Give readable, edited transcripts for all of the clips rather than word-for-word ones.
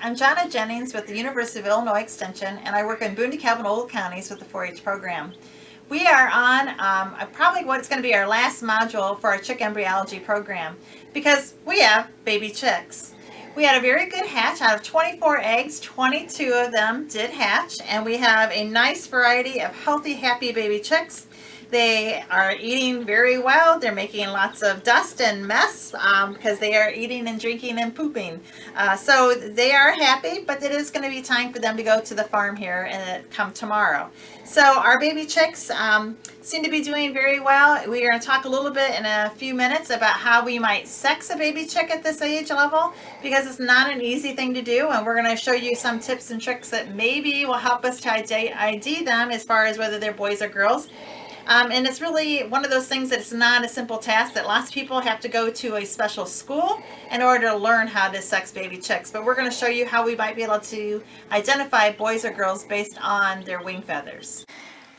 I'm Jennings with the University of Illinois Extension, and I work in Boone, DeKalb, and Old counties with the 4-H program. We are on probably what's going to be our last module for our chick embryology program because we have baby chicks. We had a very good hatch. Out of 24 eggs, 22 of them did hatch, and we have a nice variety of healthy, happy baby chicks. They are eating very well. They're making lots of dust and mess because they are eating and drinking and pooping. So they are happy, but it is going to be time for them to go to the farm here and come tomorrow. So our baby chicks seem to be doing very well. We are going to talk a little bit in a few minutes about how we might sex a baby chick at this age level because it's not an easy thing to do, and we're going to show you some tips and tricks that maybe will help us to ID them as far as whether they're boys or girls. And it's really one of those things that it's not a simple task, that lots of people have to go to a special school in order to learn how to sex baby chicks. But we're going to show you how we might be able to identify boys or girls based on their wing feathers.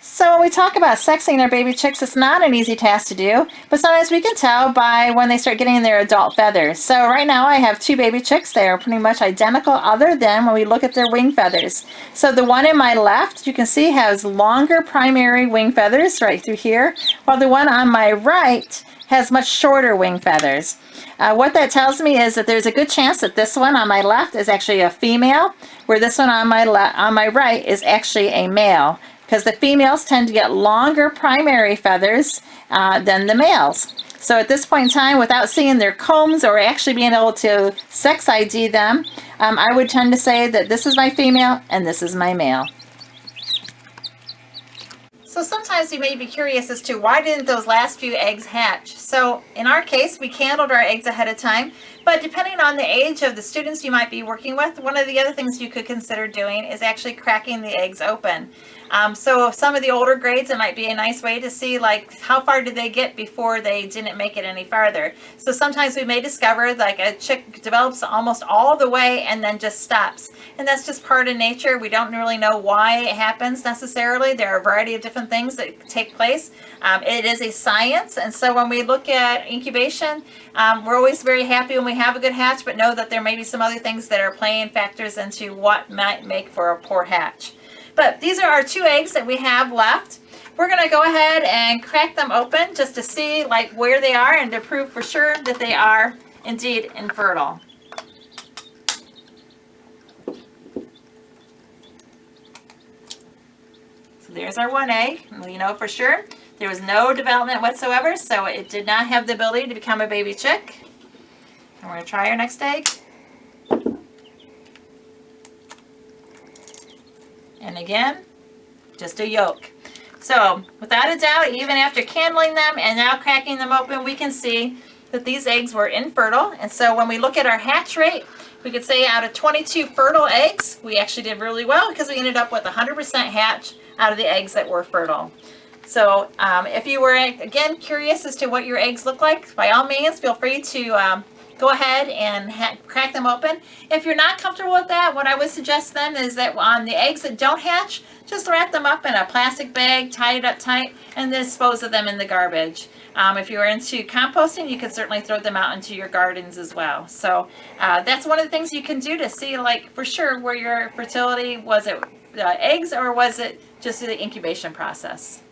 So when we talk about sexing our baby chicks, it's not an easy task to do, but sometimes we can tell by when they start getting their adult feathers. So right now I have two baby chicks. They are pretty much identical other than when we look at their wing feathers. So the one in my left, you can see, has longer primary wing feathers right through here, while the one on my right has much shorter wing feathers. What that tells me is that there's a good chance that this one on my left is actually a female, where this one on my right is actually a male, because the females tend to get longer primary feathers than the males. So at this point in time, without seeing their combs or actually being able to sex ID them, I would tend to say that this is my female and this is my male. So sometimes you may be curious as to why didn't those last few eggs hatch. So in our case, we candled our eggs ahead of time, but depending on the age of the students you might be working with, one of the other things you could consider doing is actually cracking the eggs open. So some of the older grades, it might be a nice way to see like how far did they get before they didn't make it any farther. So sometimes we may discover like a chick develops almost all the way and then just stops. And that's just part of nature. We don't really know why it happens necessarily. There are a variety of different things that take place. It is a science, and so when we look at incubation, we're always very happy when we have a good hatch, but know that there may be some other things that are playing factors into what might make for a poor hatch. But these are our two eggs that we have left. We're going to go ahead and crack them open just to see like where they are and to prove for sure that they are indeed infertile. So there's our one egg. We know for sure there was no development whatsoever, so it did not have the ability to become a baby chick. And we're going to try our next egg. And again, just a yolk. So without a doubt, even after candling them and now cracking them open, we can see that these eggs were infertile. And so when we look at our hatch rate, we could say out of 22 fertile eggs, we actually did really well because we ended up with 100% hatch out of the eggs that were fertile. So if you were, again, curious as to what your eggs look like, by all means, feel free to go ahead and crack them open. If you're not comfortable with that, what I would suggest then is that on the eggs that don't hatch, just wrap them up in a plastic bag, tie it up tight, and then dispose of them in the garbage. If you are into composting, you can certainly throw them out into your gardens as well. So that's one of the things you can do to see, like, for sure where your fertility, was it eggs or was it just the incubation process?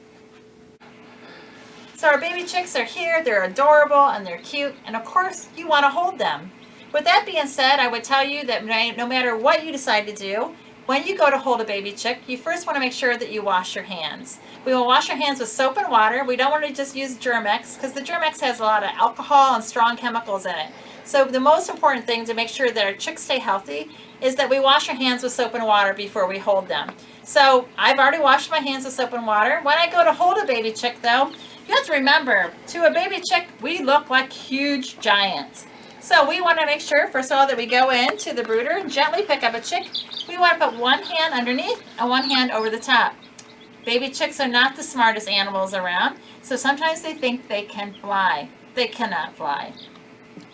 So our baby chicks are here, they're adorable and they're cute, and of course you want to hold them. With that being said, I would tell you that no matter what you decide to do, when you go to hold a baby chick, you first want to make sure that you wash your hands. We will wash our hands with soap and water. We don't want to just use Germ-X because the Germ-X has a lot of alcohol and strong chemicals in it. So the most important thing to make sure that our chicks stay healthy is that we wash our hands with soap and water before we hold them. So I've already washed my hands with soap and water. When I go to hold a baby chick though, you have to remember, to a baby chick, we look like huge giants. So we want to make sure, first of all, that we go into the brooder and gently pick up a chick. We want to put one hand underneath and one hand over the top. Baby chicks are not the smartest animals around, so sometimes they think they can fly. They cannot fly.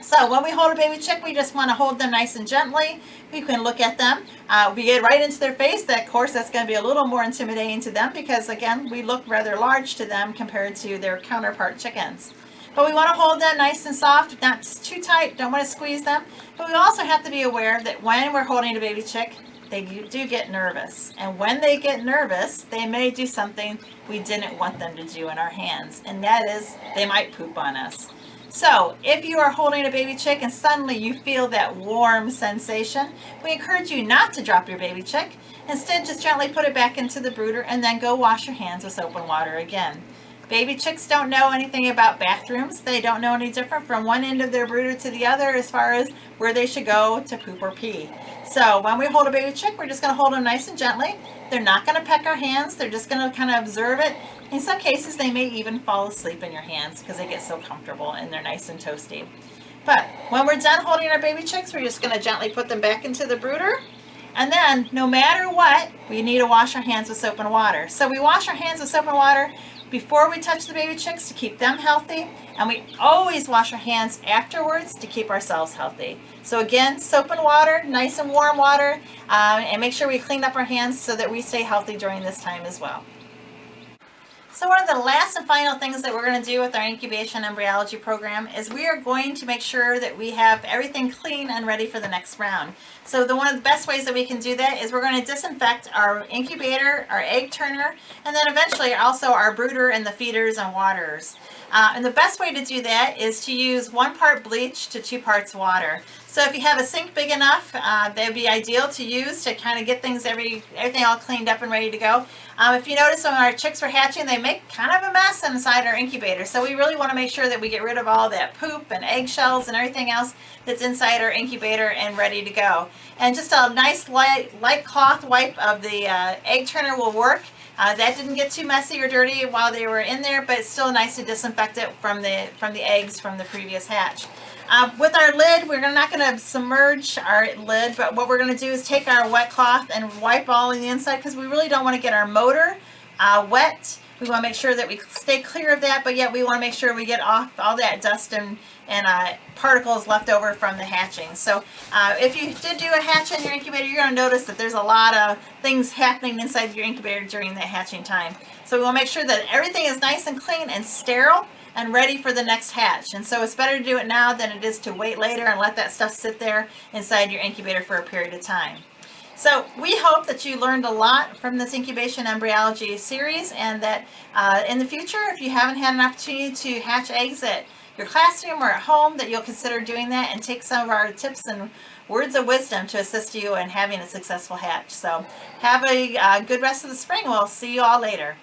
So when we hold a baby chick, we just want to hold them nice and gently. We can look at them. We get right into their face. That, of course, that's going to be a little more intimidating to them because, again, we look rather large to them compared to their counterpart chickens. But we want to hold them nice and soft, not too tight, don't want to squeeze them. But we also have to be aware that when we're holding a baby chick, they do get nervous. And when they get nervous, they may do something we didn't want them to do in our hands. And that is, they might poop on us. So if you are holding a baby chick and suddenly you feel that warm sensation, we encourage you not to drop your baby chick. Instead, just gently put it back into the brooder and then go wash your hands with soap and water again. Baby chicks don't know anything about bathrooms. They don't know any different from one end of their brooder to the other as far as where they should go to poop or pee. So when we hold a baby chick, we're just going to hold them nice and gently. They're not going to peck our hands. They're just going to kind of observe it. In some cases, they may even fall asleep in your hands because they get so comfortable and they're nice and toasty. But when we're done holding our baby chicks, we're just going to gently put them back into the brooder. And then, no matter what, we need to wash our hands with soap and water. So we wash our hands with soap and water before we touch the baby chicks to keep them healthy. And we always wash our hands afterwards to keep ourselves healthy. So again, soap and water, nice and warm water, and make sure we clean up our hands so that we stay healthy during this time as well. So one of the last and final things that we're going to do with our incubation embryology program is we are going to make sure that we have everything clean and ready for the next round. So one of the best ways that we can do that is we're going to disinfect our incubator, our egg turner, and then eventually also our brooder and the feeders and waterers. And the best way to do that is to use 1 part bleach to 2 parts water. So if you have a sink big enough, that would be ideal to use to kind of get everything all cleaned up and ready to go. If you notice when our chicks were hatching, they make kind of a mess inside our incubator. So we really want to make sure that we get rid of all that poop and eggshells and everything else that's inside our incubator and ready to go. And just a nice light cloth wipe of the egg turner will work. That didn't get too messy or dirty while they were in there, but it's still nice to disinfect it from the eggs from the previous hatch. With our lid, we're not going to submerge our lid, but what we're going to do is take our wet cloth and wipe all in the inside because we really don't want to get our motor wet. We want to make sure that we stay clear of that, but yet we want to make sure we get off all that dust and particles left over from the hatching. So if you did do a hatch in your incubator, you're going to notice that there's a lot of things happening inside your incubator during that hatching time. So we want to make sure that everything is nice and clean and sterile and ready for the next hatch. And so it's better to do it now than it is to wait later and let that stuff sit there inside your incubator for a period of time. So we hope that you learned a lot from this incubation embryology series, and that in the future, if you haven't had an opportunity to hatch eggs at your classroom or at home, that you'll consider doing that and take some of our tips and words of wisdom to assist you in having a successful hatch. So have a good rest of the spring. We'll see you all later.